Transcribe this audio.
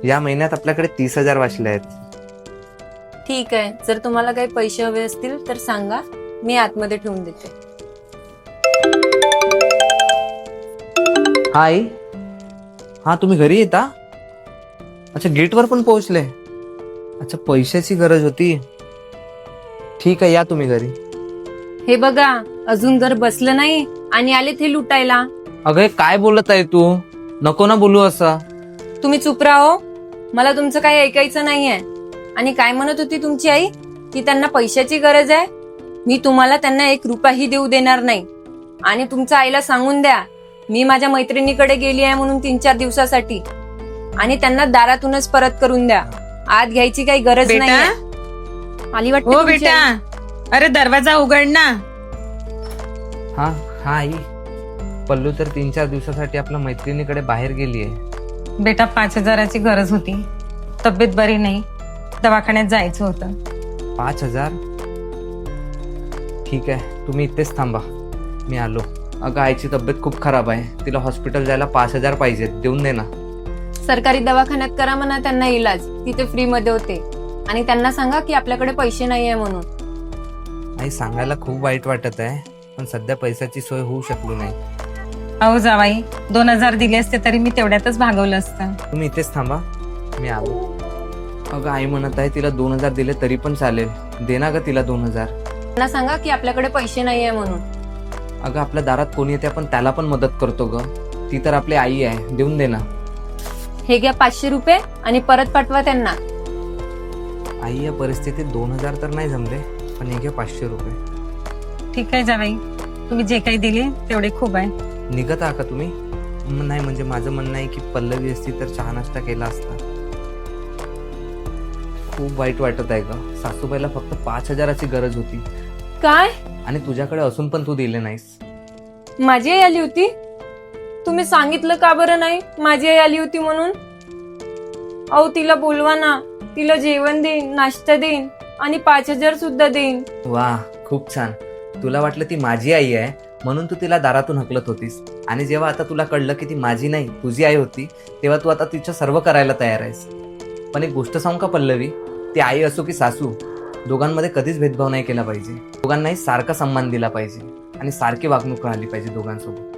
या महिन्यात आपल्याकडे 30,000 वाचले आहेत. ठीक आहे, जर तुम्हाला काही पैसे हवे असतील तर सांगा, मी आतमध्ये ठेवून देते. हा आई, हा तुम्ही घरी येता? अच्छा, गेटवर पण पोहोचले. अच्छा, पैशाची गरज होती. ठीक आहे, या तुम्ही घरी. हे बघा, अजून घर बसलं नाही आणि आले ते लुटायला. अगं हे काय बोलत आहे तू? नको ना बोलू असं. तुम्ही चुप राहो, मला तुमचं काही ऐकायचं नाहीये. आणि काय म्हणत होती तुमची आई की त्यांना पैशाची गरज आहे? मी तुम्हाला त्यांना 1 रुपयाही देऊ देणार नाही. आणि तुमच्या आईला सांगून द्या, मी माझ्या मैत्रिणीकडे गेली आहे म्हणून 3-4 दिवसासाठी, आणि त्यांना दारातूनच परत करून द्या. आत घ्यायची काही गरज बेटा? नाही. आली वाटतं हो तुमची बेटा, आई. अरे दरवाजा उघड ना. हा हा आई, पल्लू तर 3-4 दिवसासाठी आपल्या मैत्रिणीकडे बाहेर गेली आहे. बेटा 5,000ची गरज होती, तब्येत बरी नाही, दवाखान्यात जायचं होतं. 5,000? ठीक आहे, तुम्ही इथेच थांबा, मी आलो. अगं आईची तब्येत खूप खराब आहे, तिला हॉस्पिटल जायला 5,000 पाहिजेत, देऊन दे ना. सरकारी दवाखान्यात करा म्हणा त्यांना इलाज, तिथे फ्री मध्ये होते. आणि त्यांना सांगा की आपल्याकडे पैसे नाहीये म्हणून. आई, सांगायला खूप वाईट वाटत आहे, पण सध्या पैशाची सोय होऊ शकली नाही. अहो जावाई, 2,000 दिले असते तरी मी तेवढ्यातच भागवलं असतं. तुम्ही इथेच थांबा, मी आलो. अगं आई म्हणत आहे तिला 2,000 दिले तरी पण चालेल, दे ना ग तिला 2,000. त्यांना सांगा की आपल्याकडे पैसे नाहीये म्हणून. अगं आपल्या दारात कोणी येते, आपण त्याला पण मदत करतो ग. ती तर आपली आई आहे, देऊन दे ना. हे घ्या 500 रुपये आणि परत पाठवा त्यांना. आई, या परिस्थितीत 2,000 तर नाही जमले, पण हे घे 500 रुपये. ठीक आहे जावाई, तुम्ही जे काही दिले तेवढे खूप आहे. निघत आहा का तुम्ही? नाही, म्हणजे माझं म्हणणं आहे की पल्लवी असती तर चहा नाश्ता केला असता. खूप वाईट वाटत आहे ग. सासूबाईला फक्त 5,000ची गरज होती, काय? आणि तुझ्याकडे असून पण तू दिले नाहीस. माझी आई आली होती? तुम्ही सांगितलं का बरं नाही माझी आई आली होती म्हणून? अहो तिला बोलवा ना, तिला जेवण देईन, नाश्ता देईन आणि 5,000 सुद्धा देईन. वा, खूप छान. तुला वाटलं ती माझी आई आहे म्हणून तू तिला दारातून हकलत होतीस, आणि जेव्हा आता तुला कळलं की ती माझी नाही तुझी आई होती, तेव्हा तू आता तिचं सर्व करायला तयार आहेस. पण एक गोष्ट सांगू का पल्लवी, ती आई असो की सासू, दोघांमध्ये कधीच भेदभाव नाही केला पाहिजे. दोघांनाही सारखा सन्मान दिला पाहिजे आणि सारखी वागणूक राहिली पाहिजे दोघांसोबत.